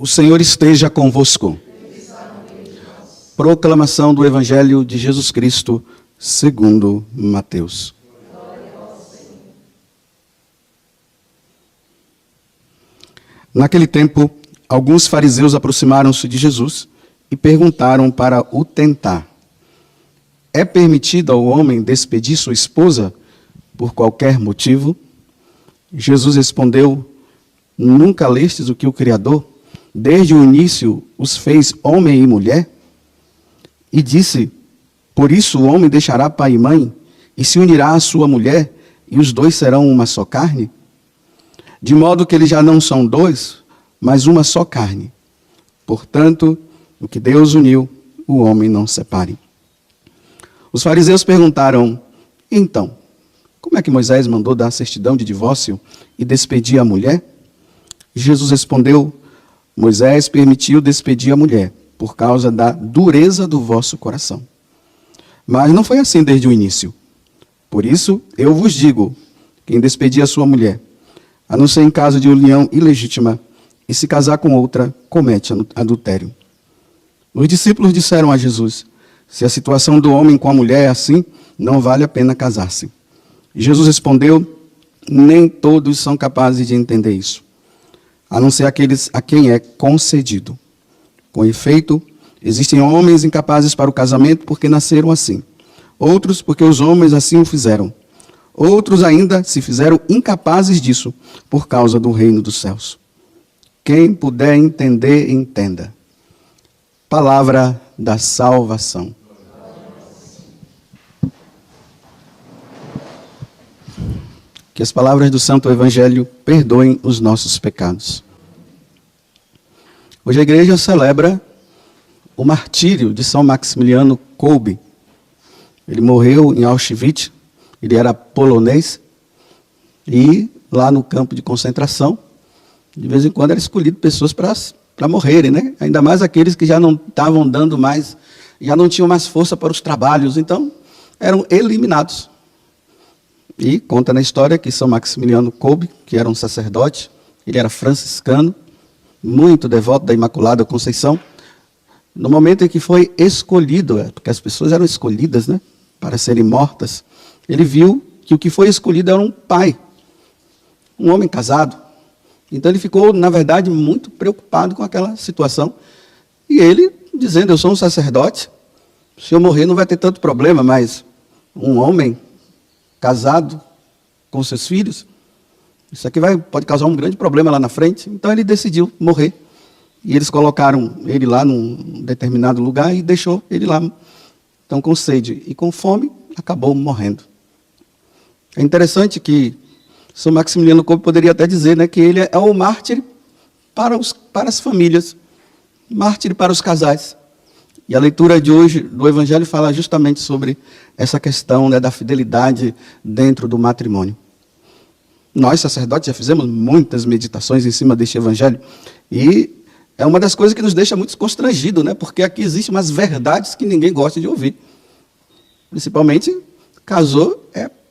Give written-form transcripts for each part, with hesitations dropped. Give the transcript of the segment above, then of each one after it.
O Senhor esteja convosco. Proclamação do Evangelho de Jesus Cristo, segundo Mateus. Naquele tempo, alguns fariseus aproximaram-se de Jesus e perguntaram para o tentar: é permitido ao homem despedir sua esposa por qualquer motivo? Jesus respondeu: nunca lestes o que o Criador, desde o início, os fez homem e mulher? E disse: por isso o homem deixará pai e mãe, e se unirá à sua mulher, e os dois serão uma só carne? De modo que eles já não são dois, mas uma só carne. Portanto, o que Deus uniu, o homem não separe. Os fariseus perguntaram: então, como é que Moisés mandou dar certidão de divórcio e despedir a mulher? Jesus respondeu: Moisés permitiu despedir a mulher, por causa da dureza do vosso coração. Mas não foi assim desde o início. Por isso, eu vos digo, quem despedir a sua mulher, a não ser em caso de união ilegítima, e se casar com outra, comete adultério. Os discípulos disseram a Jesus: se a situação do homem com a mulher é assim, não vale a pena casar-se. Jesus respondeu: nem todos são capazes de entender isso, a não ser aqueles a quem é concedido. Com efeito, existem homens incapazes para o casamento porque nasceram assim. Outros porque os homens assim o fizeram. Outros ainda se fizeram incapazes disso por causa do reino dos céus. Quem puder entender, entenda. Palavra da salvação. Que as palavras do Santo Evangelho perdoem os nossos pecados. Hoje a igreja celebra o martírio de São Maximiliano Kolbe. Ele morreu em Auschwitz, ele era polonês, e lá no campo de concentração, de vez em quando era escolhido pessoas para morrerem, né? Ainda mais aqueles que já não estavam dando mais, já não tinham mais força para os trabalhos, então eram eliminados. E conta na história que São Maximiliano Kolbe, que era um sacerdote, ele era franciscano, muito devoto da Imaculada Conceição, no momento em que foi escolhido, porque as pessoas eram escolhidas, né, para serem mortas, ele viu que o que foi escolhido era um pai, um homem casado. Então ele ficou, na verdade, muito preocupado com aquela situação. E ele, dizendo: eu sou um sacerdote, se eu morrer não vai ter tanto problema, mas um homem casado com seus filhos, isso aqui pode causar um grande problema lá na frente. Então ele decidiu morrer. E eles colocaram ele lá num determinado lugar e deixou ele lá. Então, com sede e com fome, acabou morrendo. É interessante que São Maximiliano Kolbe poderia até dizer, né, que ele é o mártir para as famílias, mártir para os casais. E a leitura de hoje do Evangelho fala justamente sobre essa questão, né, da fidelidade dentro do matrimônio. Nós, sacerdotes, já fizemos muitas meditações em cima deste Evangelho, e é uma das coisas que nos deixa muito constrangidos, né? Porque aqui existem umas verdades que ninguém gosta de ouvir. Principalmente,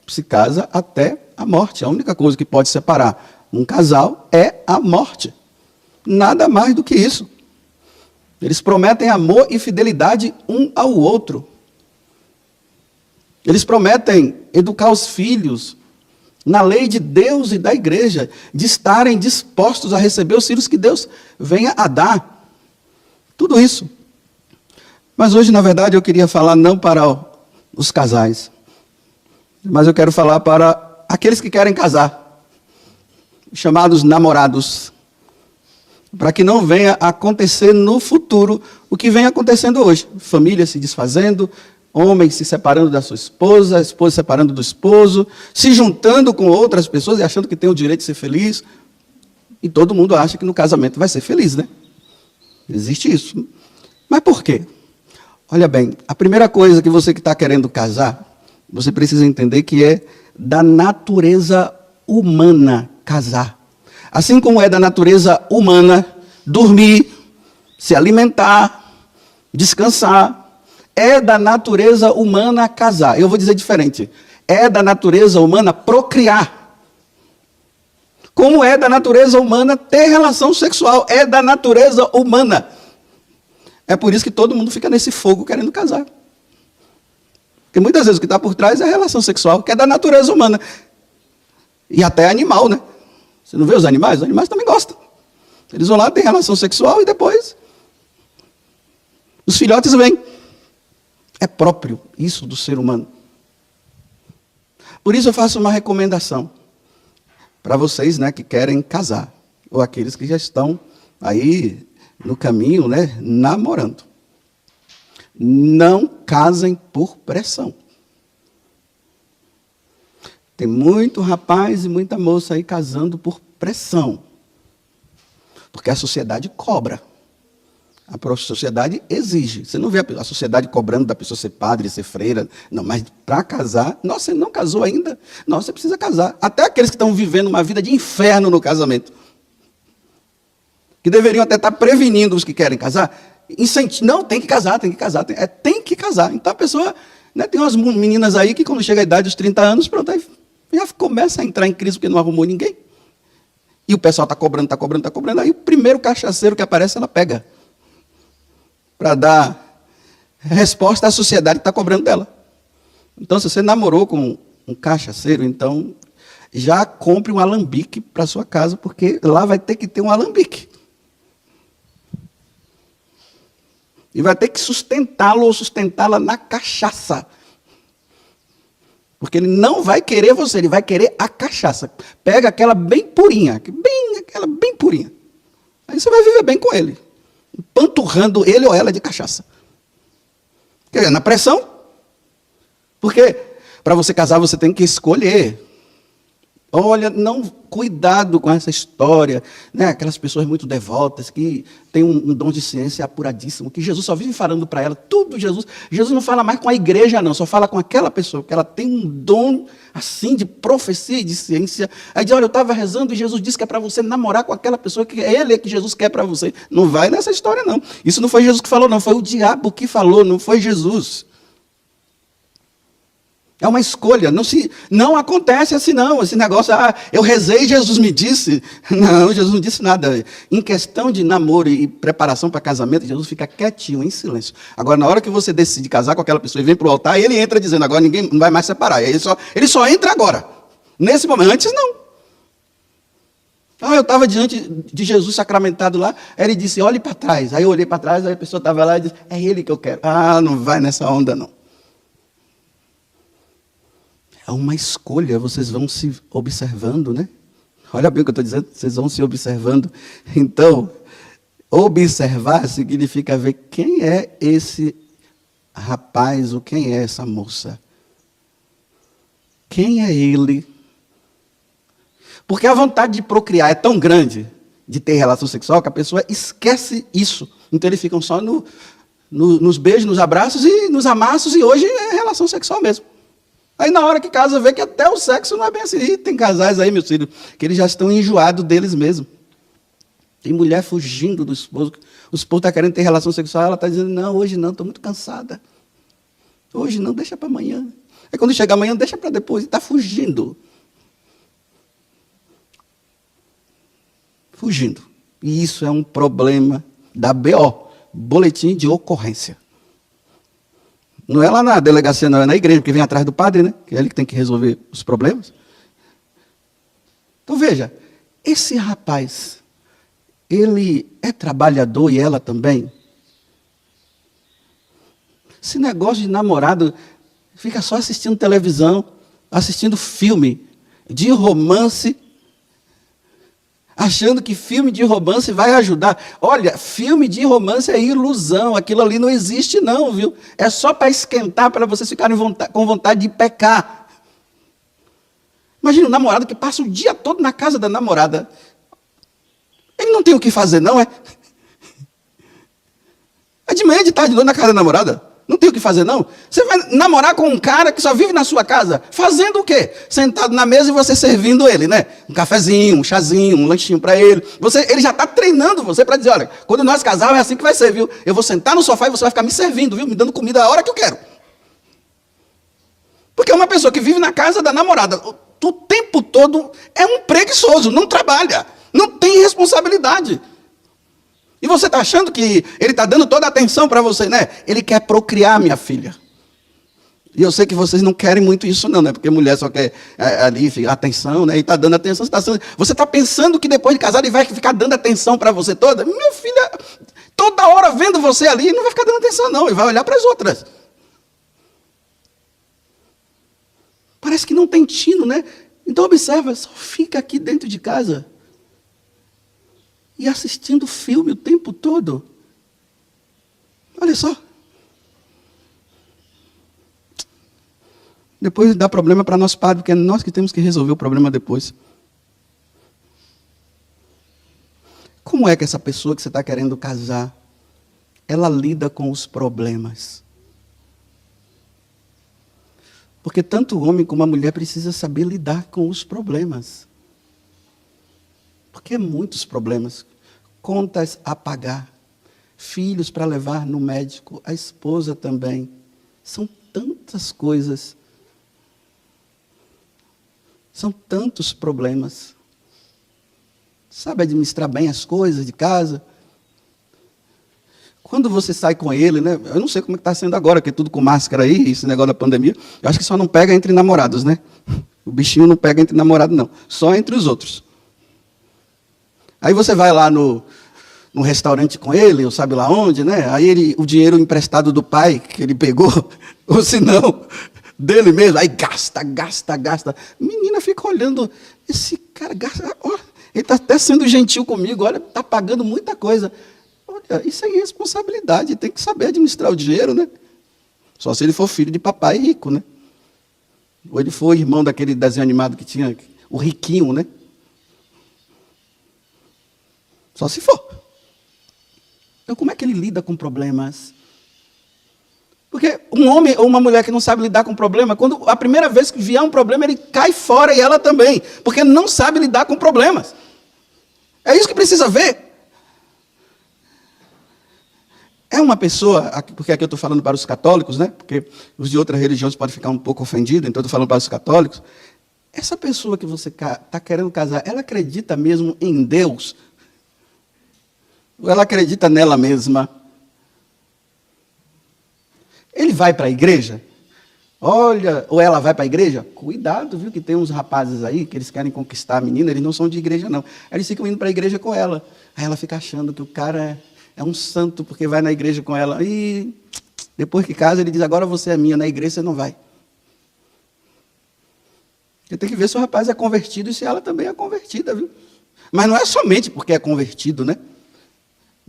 se casa até a morte. A única coisa que pode separar um casal é a morte. Nada mais do que isso. Eles prometem amor e fidelidade um ao outro. Eles prometem educar os filhos na lei de Deus e da igreja, de estarem dispostos a receber os filhos que Deus venha a dar. Tudo isso. Mas hoje, na verdade, eu queria falar não para os casais, mas eu quero falar para aqueles que querem casar, chamados namorados, para que não venha a acontecer no futuro o que vem acontecendo hoje. Famílias se desfazendo, homens se separando da sua esposa, a esposa se separando do esposo, se juntando com outras pessoas e achando que tem o direito de ser feliz. E todo mundo acha que no casamento vai ser feliz, né? Existe isso. Mas por quê? Olha bem, a primeira coisa que você que está querendo casar, você precisa entender que é da natureza humana casar. Assim como é da natureza humana dormir, se alimentar, descansar, é da natureza humana casar. Eu vou dizer diferente. É da natureza humana procriar. Como é da natureza humana ter relação sexual. É da natureza humana. É por isso que todo mundo fica nesse fogo querendo casar. Porque muitas vezes o que está por trás é a relação sexual, que é da natureza humana. E até animal, né? Você não vê os animais? Os animais também gostam. Eles vão lá, têm relação sexual e depois os filhotes vêm. É próprio isso do ser humano. Por isso eu faço uma recomendação para vocês, né, que querem casar, ou aqueles que já estão aí no caminho, né, namorando. Não casem por pressão. Tem muito rapaz e muita moça aí casando por pressão. Porque a sociedade cobra. A sociedade exige. Você não vê a sociedade cobrando da pessoa ser padre, ser freira. Não, mas para casar, nossa, você não casou ainda? Não, você precisa casar. Até aqueles que estão vivendo uma vida de inferno no casamento. Que deveriam até estar prevenindo os que querem casar. Não, tem que casar, tem que casar. Tem que casar. Então a pessoa, né, tem umas meninas aí que quando chega a idade dos 30 anos, pronto, aí já começa a entrar em crise porque não arrumou ninguém. E o pessoal está cobrando, está cobrando, está cobrando. Aí o primeiro cachaceiro que aparece, ela pega. Para dar resposta à sociedade que está cobrando dela. Então, se você namorou com um cachaceiro, então já compre um alambique para sua casa, porque lá vai ter que ter um alambique. E vai ter que sustentá-lo ou sustentá-la na cachaça. Porque ele não vai querer você, ele vai querer a cachaça. Pega aquela bem purinha, aquela bem purinha. Aí você vai viver bem com ele. Panturrando ele ou ela de cachaça. Porque na pressão. Porque para você casar você tem que escolher. Olha, não, cuidado com essa história, né? Aquelas pessoas muito devotas que têm um dom de ciência apuradíssimo, que Jesus só vive falando para ela, tudo Jesus não fala mais com a igreja não, só fala com aquela pessoa, porque ela tem um dom assim de profecia e de ciência. Aí diz, olha, eu estava rezando e Jesus disse que é para você namorar com aquela pessoa, que é ele que Jesus quer para você. Não vai nessa história não, isso não foi Jesus que falou não, foi o diabo que falou, não foi Jesus. É uma escolha, não acontece assim não, esse negócio, eu rezei e Jesus me disse. Não, Jesus não disse nada. Em questão de namoro e preparação para casamento, Jesus fica quietinho, em silêncio. Agora, na hora que você decide casar com aquela pessoa e vem para o altar, ele entra dizendo, agora ninguém não vai mais separar. Ele só entra agora, nesse momento, antes não. Eu estava diante de Jesus sacramentado lá, aí ele disse, olhe para trás. Aí eu olhei para trás, aí a pessoa estava lá e disse, é ele que eu quero. Não vai nessa onda não. É uma escolha, vocês vão se observando, né? Olha bem o que eu estou dizendo, vocês vão se observando. Então, observar significa ver quem é esse rapaz ou quem é essa moça. Quem é ele? Porque a vontade de procriar é tão grande, de ter relação sexual, que a pessoa esquece isso. Então, eles ficam só nos beijos, nos abraços e nos amassos, e hoje é relação sexual mesmo. Aí na hora que casa, vê que até o sexo não é bem assim. E tem casais aí, meus filhos, que eles já estão enjoados deles mesmos. Tem mulher fugindo do esposo. O esposo está querendo ter relação sexual, ela está dizendo, não, hoje não, estou muito cansada. Hoje não, deixa para amanhã. Aí quando chega amanhã, deixa para depois. E está fugindo. Fugindo. E isso é um problema da BO, Boletim de Ocorrência. Não é lá na delegacia, não, é na igreja, porque vem atrás do padre, né? Que é ele que tem que resolver os problemas. Então veja, esse rapaz, ele é trabalhador e ela também. Esse negócio de namorado fica só assistindo televisão, assistindo filme de romance, achando que filme de romance vai ajudar. Olha, filme de romance é ilusão, aquilo ali não existe não, viu? É só para esquentar, para vocês ficarem com vontade de pecar. Imagina um namorado que passa o dia todo na casa da namorada. Ele não tem o que fazer, não é? É de manhã, de tarde, de noite na casa da namorada. Não tem o que fazer, não? Você vai namorar com um cara que só vive na sua casa, fazendo o quê? Sentado na mesa e você servindo ele, né? Um cafezinho, um chazinho, um lanchinho para ele. Ele já está treinando você para dizer, olha, quando nós casarmos é assim que vai ser, viu? Eu vou sentar no sofá e você vai ficar me servindo, viu? Me dando comida a hora que eu quero. Porque uma pessoa que vive na casa da namorada, o tempo todo é um preguiçoso, não trabalha, não tem responsabilidade. E você está achando que ele está dando toda a atenção para você, né? Ele quer procriar, minha filha. E eu sei que vocês não querem muito isso não, né? Porque mulher só quer ali atenção, né? E está dando atenção. Você está pensando que depois de casado ele vai ficar dando atenção para você toda? Minha filha, toda hora vendo você ali, não vai ficar dando atenção não. Ele vai olhar para as outras. Parece que não tem tino, né? Então observa, só fica aqui dentro de casa e assistindo filme o tempo todo. Olha só. Depois dá problema para nosso padre, porque é nós que temos que resolver o problema depois. Como é que essa pessoa que você está querendo casar, ela lida com os problemas? Porque tanto o homem como a mulher precisa saber lidar com os problemas. Porque é muitos problemas. Contas a pagar, filhos para levar no médico, a esposa também. São tantas coisas. São tantos problemas. Sabe administrar bem as coisas de casa? Quando você sai com ele, né? Eu não sei como está sendo agora, que é tudo com máscara aí, esse negócio da pandemia. Eu acho que só não pega entre namorados, né? O bichinho não pega entre namorados, não. Só entre os outros. Aí você vai lá no restaurante com ele, ou sabe lá onde, né? Aí o dinheiro emprestado do pai, que ele pegou, ou se não, dele mesmo, aí gasta. Menina fica olhando, esse cara gasta, olha, ele está até sendo gentil comigo, olha, está pagando muita coisa. Olha, isso é irresponsabilidade, tem que saber administrar o dinheiro, né? Só se ele for filho de papai rico, né? Ou ele for irmão daquele desenho animado que tinha, o riquinho, né? Só se for. Então, como é que ele lida com problemas? Porque um homem ou uma mulher que não sabe lidar com problema, quando a primeira vez que vier um problema, ele cai fora e ela também, porque não sabe lidar com problemas. É isso que precisa ver. É uma pessoa, porque aqui eu estou falando para os católicos, né? Porque os de outras religiões podem ficar um pouco ofendidos, então eu estou falando para os católicos. Essa pessoa que você está querendo casar, ela acredita mesmo em Deus? Ou ela acredita nela mesma? Ele vai para a igreja? Olha, ou ela vai para a igreja? Cuidado, viu, que tem uns rapazes aí que eles querem conquistar a menina, eles não são de igreja, não. Aí eles ficam indo para a igreja com ela. Aí ela fica achando que o cara é um santo porque vai na igreja com ela. E depois que casa, ele diz, agora você é minha, na igreja você não vai. Você tem que ver se o rapaz é convertido e se ela também é convertida, viu? Mas não é somente porque é convertido, né?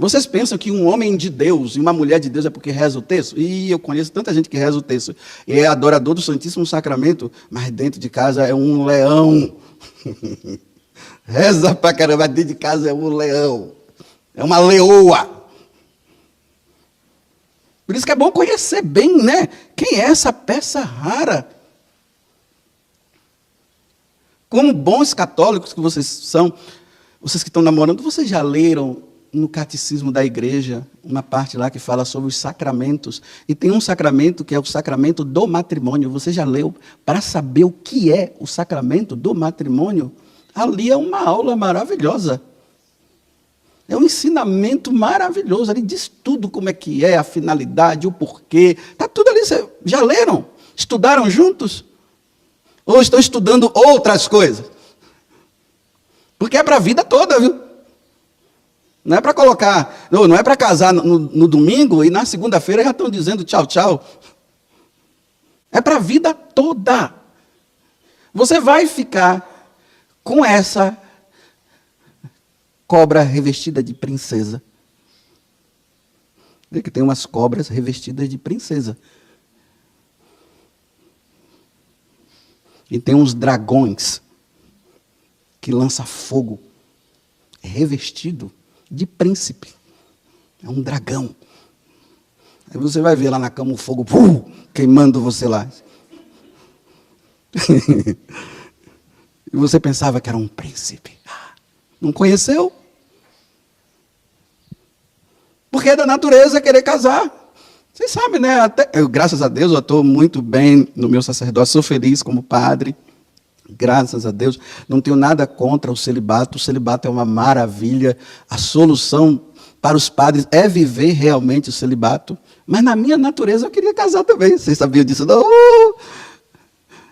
Vocês pensam que um homem de Deus e uma mulher de Deus é porque reza o texto? E eu conheço tanta gente que reza o texto. E é adorador do Santíssimo Sacramento, mas dentro de casa é um leão. Reza pra caramba, dentro de casa é um leão. É uma leoa. Por isso que é bom conhecer bem, né? Quem é essa peça rara? Como bons católicos que vocês são, vocês que estão namorando, vocês já leram no catecismo da igreja, uma parte lá que fala sobre os sacramentos. E tem um sacramento que é o sacramento do matrimônio. Você já leu para saber o que é o sacramento do matrimônio? Ali é uma aula maravilhosa. É um ensinamento maravilhoso. Ali diz tudo como é que é, a finalidade, o porquê. Está tudo ali. Vocês já leram? Estudaram juntos? Ou estão estudando outras coisas? Porque é para a vida toda, viu? Não é para colocar, não é para casar no domingo e na segunda-feira já estão dizendo tchau, tchau. É para a vida toda. Você vai ficar com essa cobra revestida de princesa. Vê que tem umas cobras revestidas de princesa. E tem uns dragões que lançam fogo revestido de príncipe. É um dragão. Aí você vai ver lá na cama o fogo queimando você lá. E você pensava que era um príncipe. Não conheceu? Porque é da natureza querer casar. Vocês sabem, né? Graças a Deus, eu estou muito bem no meu sacerdócio, sou feliz como padre. Graças a Deus, não tenho nada contra o celibato é uma maravilha, a solução para os padres é viver realmente o celibato, mas na minha natureza eu queria casar também, vocês sabiam disso? Não?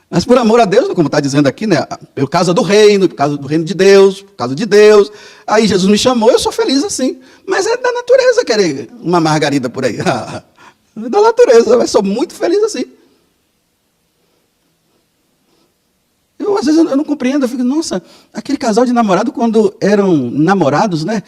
Mas por amor a Deus, como está dizendo aqui, né? Por causa do reino de Deus, por causa de Deus, aí Jesus me chamou, eu sou feliz assim, mas é da natureza querer uma margarida por aí, é da natureza, eu sou muito feliz assim. Às vezes eu não compreendo, eu fico, nossa, aquele casal de namorado, quando eram namorados, né,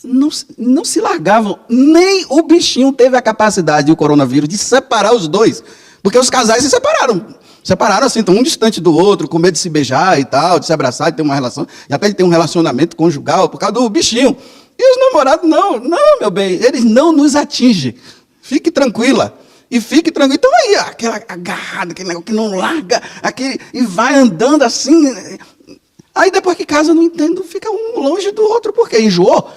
não se largavam, nem o bichinho teve a capacidade, o coronavírus, de separar os dois, porque os casais se separaram assim, estão um distante do outro, com medo de se beijar e tal, de se abraçar, de ter uma relação, e até de ter um relacionamento conjugal, por causa do bichinho. E os namorados, não, meu bem, eles não nos atingem, fique tranquila. E fique tranquilo. Então aí, aquela agarrada, aquele negócio que não larga, e vai andando assim. Aí depois que casa, não entendo, fica um longe do outro, porque enjoou.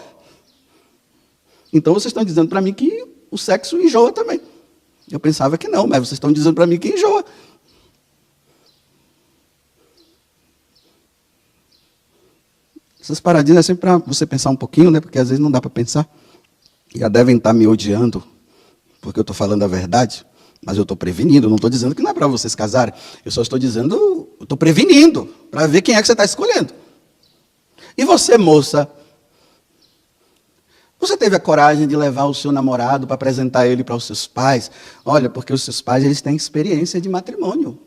Então vocês estão dizendo para mim que o sexo enjoa também. Eu pensava que não, mas vocês estão dizendo para mim que enjoa. Essas paradinhas é sempre para você pensar um pouquinho, né? Porque às vezes não dá para pensar. E já devem estar me odiando, porque eu estou falando a verdade, mas eu estou prevenindo, não estou dizendo que não é para vocês casarem, eu só estou dizendo, eu estou prevenindo, para ver quem é que você está escolhendo. E você, moça, você teve a coragem de levar o seu namorado para apresentar ele para os seus pais? Olha, porque os seus pais, eles têm experiência de matrimônio.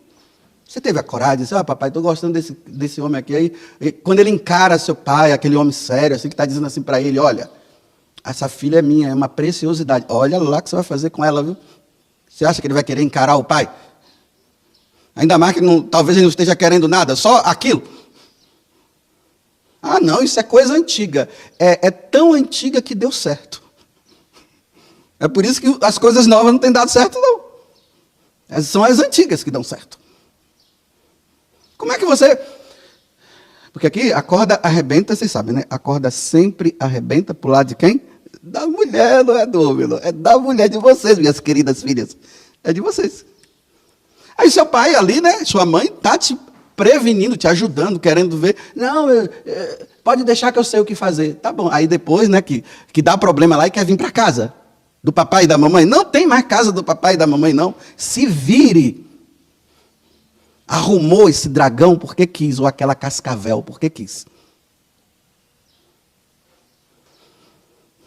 Você teve a coragem de dizer, papai, estou gostando desse homem aqui. Aí, quando ele encara seu pai, aquele homem sério, assim, que está dizendo assim para ele, olha, essa filha é minha, é uma preciosidade. Olha lá o que você vai fazer com ela, viu? Você acha que ele vai querer encarar o pai? Ainda mais que talvez ele não esteja querendo nada, só aquilo. Ah, não, isso é coisa antiga. É tão antiga que deu certo. É por isso que as coisas novas não têm dado certo, não. São as antigas que dão certo. Como é que você... Porque aqui a corda arrebenta, vocês sabem, né? A corda sempre arrebenta para o lado de quem? Da mulher, não é do homem, não. É da mulher de vocês, minhas queridas filhas. É de vocês. Aí seu pai ali, né? Sua mãe está te prevenindo, te ajudando, querendo ver. Não, pode deixar que eu sei o que fazer. Tá bom. Aí depois, né, que dá problema lá e quer vir para casa do papai e da mamãe. Não tem mais casa do papai e da mamãe, não. Se vire. Arrumou esse dragão porque quis, ou aquela cascavel porque quis.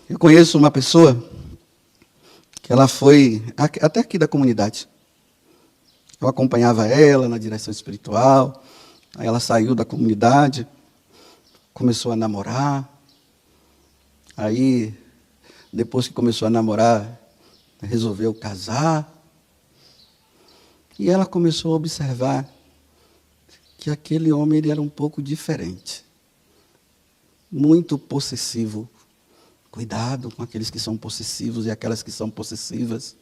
Eu conheço uma pessoa que ela foi, até aqui da comunidade. Eu acompanhava ela na direção espiritual, aí ela saiu da comunidade, começou a namorar. Aí, depois que começou a namorar, resolveu casar. E ela começou a observar que aquele homem ele era um pouco diferente. Muito possessivo. Cuidado com aqueles que são possessivos e aquelas que são possessivas.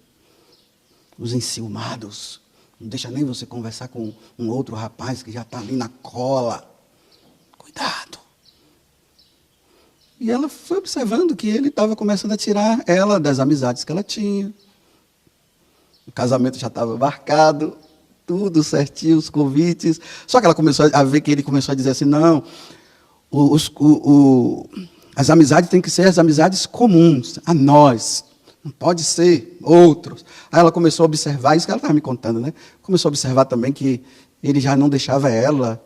Os enciumados. Não deixa nem você conversar com um outro rapaz que já está ali na cola. Cuidado. E ela foi observando que ele estava começando a tirar ela das amizades que ela tinha. O casamento já estava marcado, tudo certinho, os convites. Só que ela começou a ver que ele começou a dizer assim, não, as amizades têm que ser as amizades comuns, a nós, não pode ser outros. Aí ela começou a observar, isso que ela estava me contando, né? Começou a observar também que ele já não deixava ela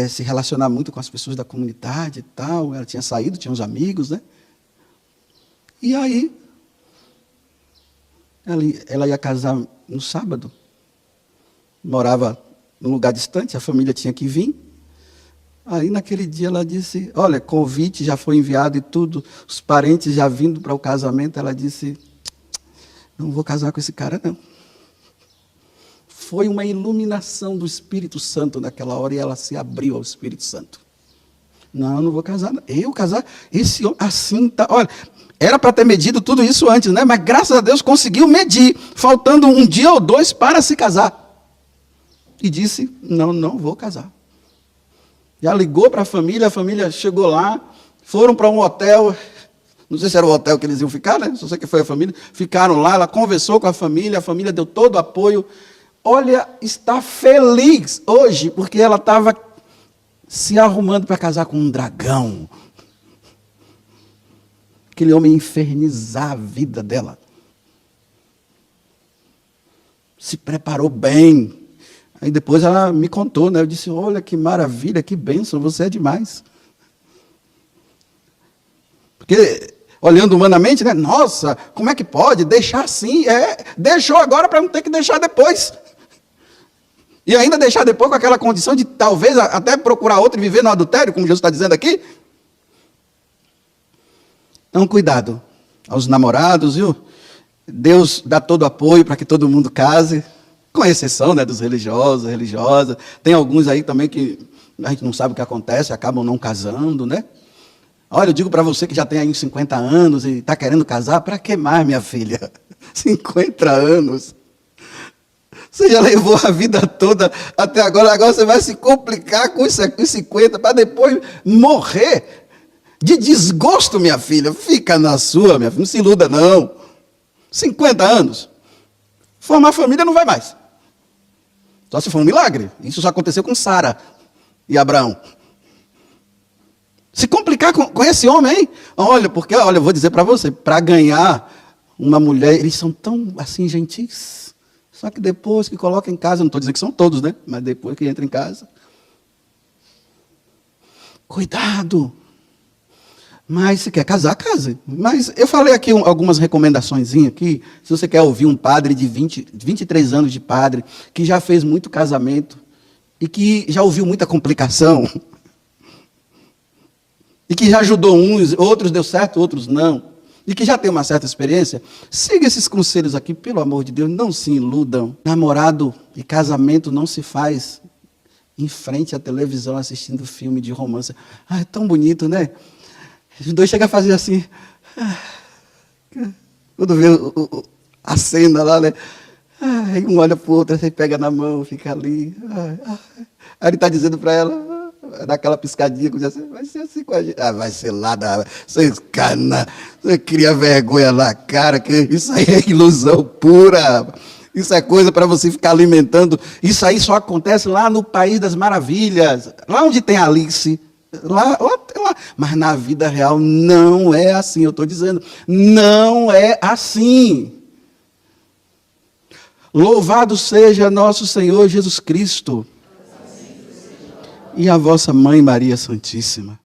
se relacionar muito com as pessoas da comunidade e tal. Ela tinha saído, tinha uns amigos, né? E aí, ela ia casar no sábado, morava num lugar distante, a família tinha que vir. Aí naquele dia ela disse, olha, convite já foi enviado e tudo, os parentes já vindo para o casamento. Ela disse, não vou casar com esse cara não. Foi uma iluminação do Espírito Santo naquela hora e ela se abriu ao Espírito Santo. Não vou casar, não. Eu casar, esse homem, assim, tá, olha... Era para ter medido tudo isso antes, né? Mas graças a Deus conseguiu medir, faltando um dia ou dois para se casar. E disse, não vou casar. Já ligou para a família chegou lá, foram para um hotel, não sei se era o hotel que eles iam ficar, né? Só sei que foi a família, ficaram lá, ela conversou com a família deu todo o apoio. olha, está feliz hoje, porque ela estava se arrumando para casar com um dragão. Aquele homem infernizar a vida dela. Se preparou bem. Aí depois ela me contou, né? Eu disse, olha que maravilha, que bênção, você é demais. Porque, olhando humanamente, né? Nossa, como é que pode deixar assim? Deixou agora para não ter que deixar depois. E ainda deixar depois com aquela condição de talvez até procurar outro e viver no adultério, como Jesus está dizendo aqui. Então, cuidado aos namorados, viu? Deus dá todo apoio para que todo mundo case, com exceção, né, dos religiosos, religiosas. Tem alguns aí também que a gente não sabe o que acontece, acabam não casando, né? Olha, eu digo para você que já tem aí uns 50 anos e está querendo casar, para que mais, minha filha? 50 anos. Você já levou a vida toda até agora você vai se complicar com os 50 para depois morrer de desgosto, minha filha. Fica na sua, minha filha, não se iluda não. 50 anos. Formar família não vai mais. Só se for um milagre. Isso só aconteceu com Sara e Abraão. Se complicar com esse homem, hein? Olha, porque, olha, eu vou dizer para você, para ganhar uma mulher, eles são tão assim gentis. Só que depois que coloca em casa, não estou dizendo que são todos, né? Mas depois que entra em casa. Cuidado. Mas se quer casar, case. Mas eu falei aqui algumas recomendações aqui. Se você quer ouvir um padre de 23 anos de padre, que já fez muito casamento, e que já ouviu muita complicação, e que já ajudou uns, outros deu certo, outros não, e que já tem uma certa experiência, siga esses conselhos aqui, pelo amor de Deus, não se iludam. Namorado e casamento não se faz em frente à televisão assistindo filme de romance. Ah, é tão bonito, né? Os dois chegam a fazer assim. Quando vê a cena lá, né? Aí um olha para o outro, aí pega na mão, fica ali. Aí ele está dizendo para ela, dá aquela piscadinha, assim, vai ser assim com a gente. Ah, vai ser lá, você cria vergonha na cara, que isso aí é ilusão pura. Isso é coisa para você ficar alimentando. Isso aí só acontece lá no País das Maravilhas, lá onde tem Alice. Lá. Mas na vida real não é assim, eu estou dizendo. Não é assim. Louvado seja nosso Senhor Jesus Cristo e a vossa Mãe Maria Santíssima.